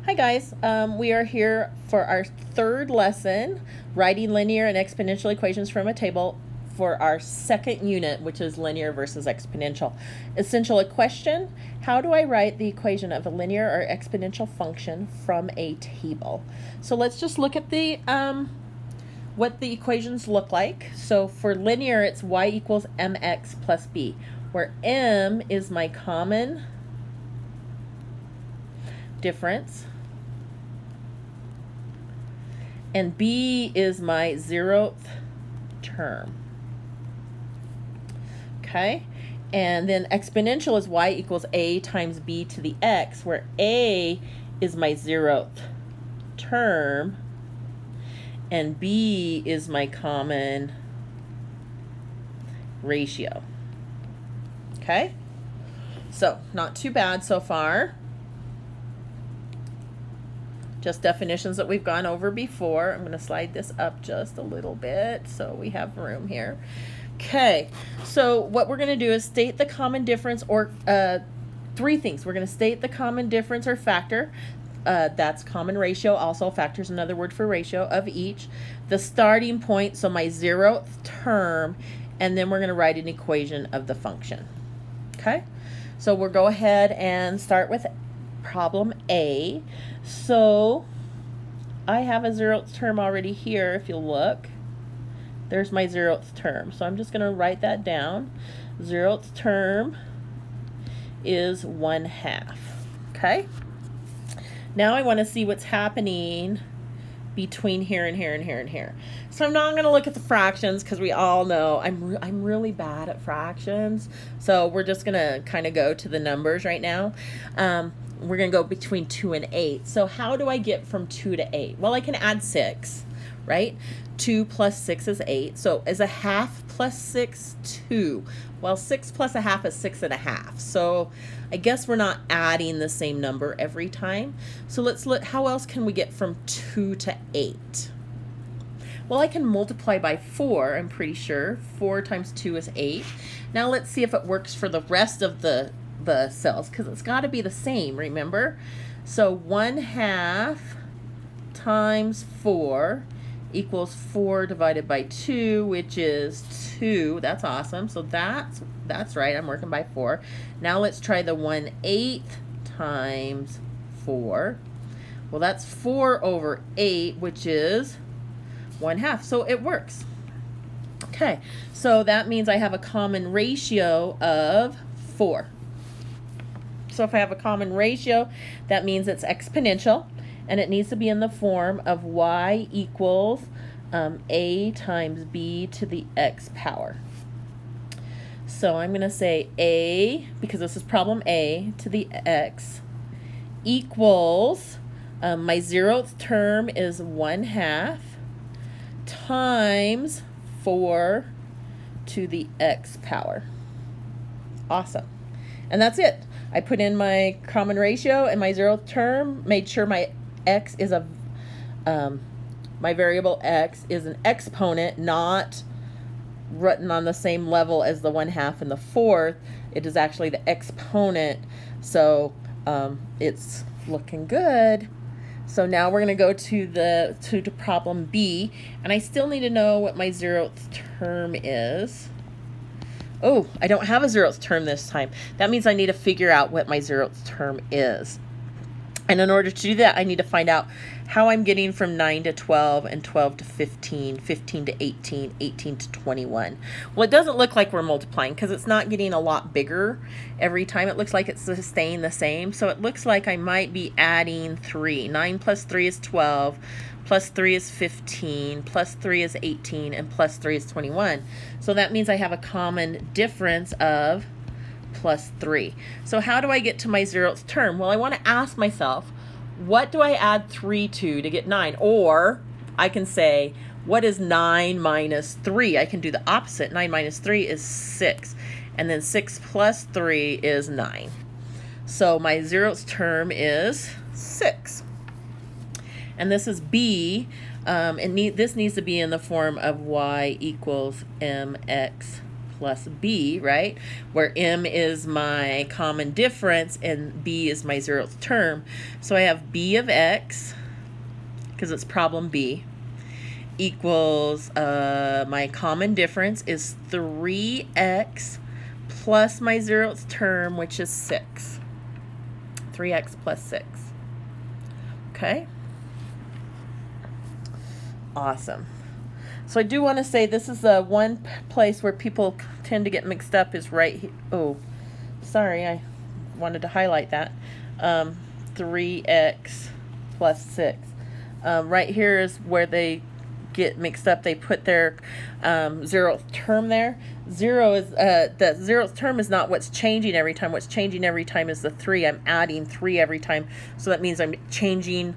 Hi guys, we are here for our third lesson, writing linear and exponential equations from a table for our second unit, which is linear versus exponential. Essential question: how do I write the equation of a linear or exponential function from a table? So let's just look at the what the equations look like. So for linear, it's y equals mx plus b, where m is my common difference and b is my 0th term. Okay, and then exponential is y equals a times b to the x, where a is my 0th term and b is my common ratio. Okay, so not too bad so far. Just definitions that we've gone over before. I'm going to slide this up just a little bit so we have room here. Okay, so what we're going to do is state the common difference, or three things. We're going to state the common difference or factor. That's common ratio. Also, factor is another word for ratio of each. The starting point, so my 0th term, and then we're going to write an equation of the function. Okay, so we'll go ahead and start with problem A. So I have a 0th term already here. If you'll look, there's my 0th term. So I'm just going to write that down. 0th term is 1/2. Okay, now I want to see what's happening between here and here and here and here. So I'm not going to look at the fractions because we all know I'm really bad at fractions. So we're just going to kind of go to the numbers right now. We're going to go between 2 and 8. So how do I get from 2 to 8? Well, I can add 6, right? 2 plus 6 is 8. So is 1/2 plus 6 2? Well, 6 plus 1/2 is 6.5. So I guess we're not adding the same number every time. So let's look, how else can we get from 2 to 8? Well, I can multiply by 4, I'm pretty sure. 4 times 2 is 8. Now let's see if it works for the rest of the cells, because it's got to be the same, remember? So 1/2 times 4 equals 4 divided by 2, which is 2. That's awesome. So that's right. I'm working by 4. Now let's try the 1/8 times 4. Well, that's 4 over 8, which is 1/2. So it works. Okay, so that means I have a common ratio of 4. So if I have a common ratio, that means it's exponential, and it needs to be in the form of y equals a times b to the x power. So I'm going to say a, because this is problem A, to the x equals, my 0th term is 1/2 times 4 to the x power. Awesome. And that's it. I put in my common ratio and my 0th term, made sure my x is my variable x is an exponent, not written on the same level as the 1/2 and the 4th. It is actually the exponent, so it's looking good. So now we're going to go to problem B, and I still need to know what my 0th term is. Oh, I don't have a 0th term this time. That means I need to figure out what my 0th term is. And in order to do that, I need to find out how I'm getting from 9 to 12 and 12 to 15, 15 to 18, 18 to 21. Well, it doesn't look like we're multiplying because it's not getting a lot bigger every time. It looks like it's staying the same. So it looks like I might be adding 3. 9 plus 3 is 12. Plus 3 is 15, plus 3 is 18, and plus 3 is 21. So that means I have a common difference of plus 3. So how do I get to my 0th term? Well, I want to ask myself, what do I add 3 to get 9? Or I can say, what is 9 minus 3? I can do the opposite. 9 minus 3 is 6. And then 6 plus 3 is 9. So my 0th term is 6. And this is B, this needs to be in the form of y equals mx plus b, right? Where m is my common difference and b is my 0th term. So I have b of x, because it's problem b, equals, my common difference is 3x plus my 0th term, which is 6. 3x plus 6. Okay? Awesome. So I do want to say this is the one place where people tend to get mixed up is right here. Oh, sorry, I wanted to highlight that. 3x plus 6. Right here is where they get mixed up. They put their 0th term there. 0 is the 0th term is not what's changing every time. What's changing every time is the 3. I'm adding 3 every time. So that means I'm changing,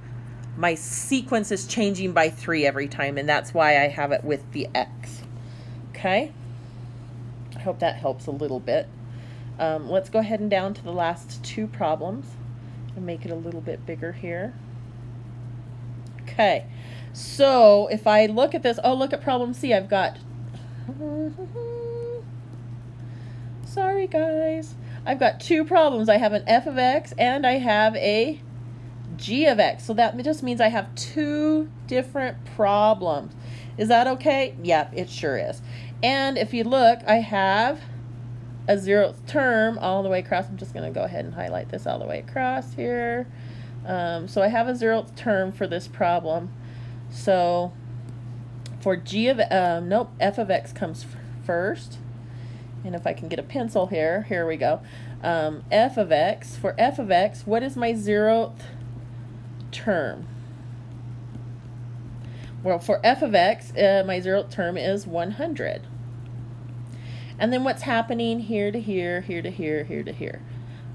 my sequence is changing by 3 every time, and that's why I have it with the x. Okay? I hope that helps a little bit. Let's go ahead and down to the last 2 problems and make it a little bit bigger here. Okay, so if I look at this, oh, look at problem C. I've got, sorry guys, I've got 2 problems. I have an f of x and I have a g of x. So that just means I have 2 different problems. Is that okay? Yep, it sure is. And if you look, I have a 0th term all the way across. I'm just going to go ahead and highlight this all the way across here. So I have a 0th term for this problem. So for g of, nope, f of x comes first. And if I can get a pencil here, here we go. F of x, for f of x, what is my 0th term? Well, for f of x, my 0th term is 100. And then what's happening here to here, here to here, here to here?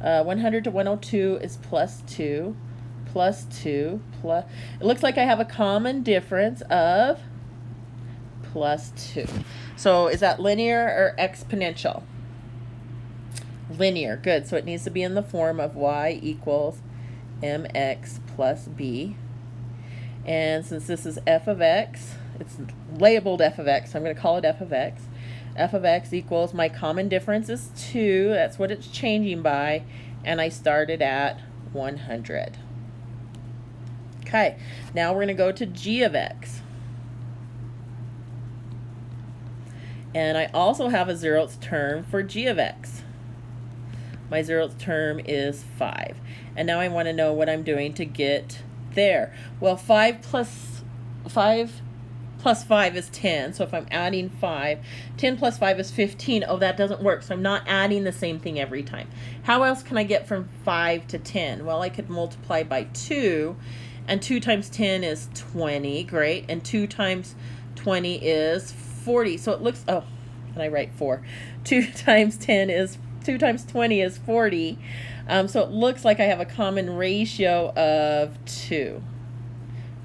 100 to 102 is plus 2, plus 2, plus... It looks like I have a common difference of plus 2. So is that linear or exponential? Linear, good. So it needs to be in the form of y equals mx plus b. And since this is f of x, it's labeled f of x, so I'm going to call it f of x. F of x equals, my common difference is 2, that's what it's changing by, and I started at 100. Okay, now we're going to go to g of x. And I also have a 0th term for g of x. My 0th term is 5. And now I want to know what I'm doing to get there. Well, 5 plus 5 is 10. So if I'm adding 5, 10 plus 5 is 15. Oh, that doesn't work. So I'm not adding the same thing every time. How else can I get from 5 to 10? Well, I could multiply by 2. And 2 times 10 is 20. Great. And 2 times 20 is 40. So it looks, oh, and I write 4. 2 times 20 is 40. So it looks like I have a common ratio of 2.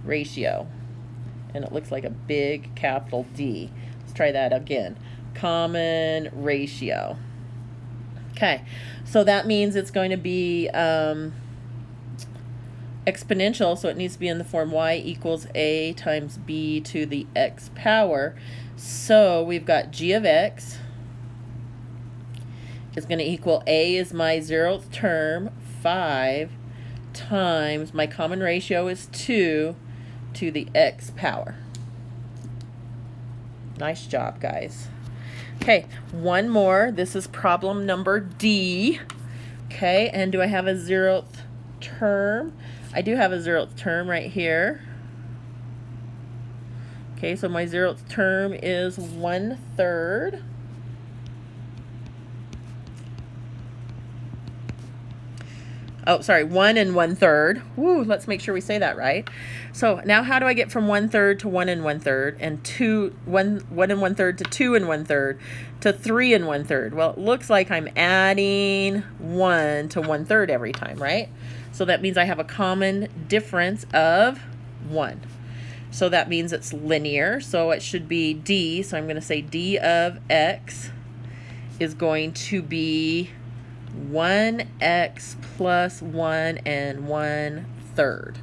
Ratio. And it looks like a big capital D. Let's try that again. Common ratio. Okay, so that means it's going to be exponential, so it needs to be in the form y equals a times b to the x power. So we've got g of x is going to equal a is my 0th term, 5, times my common ratio is 2 to the x power. Nice job, guys. Okay, one more. This is problem number D. Okay, and do I have a 0th term? I do have a 0th term right here. Okay, so my 0th term is 1/3. Oh, sorry, 1 1/3. Woo, let's make sure we say that right. So now how do I get from 1/3 to 1 1/3 and 1 1/3 to 2 1/3 to 3 1/3? Well, it looks like I'm adding 1 to 1/3 every time, right? So that means I have a common difference of 1. So that means it's linear. So it should be D. So I'm going to say D of x is going to be 1x plus 1 1/3.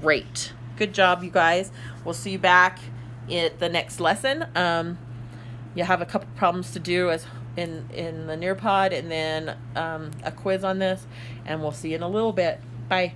Great. Good job, you guys. We'll see you back at the next lesson. You have a couple problems to do as in the Nearpod, and then a quiz on this, and we'll see you in a little bit. Bye.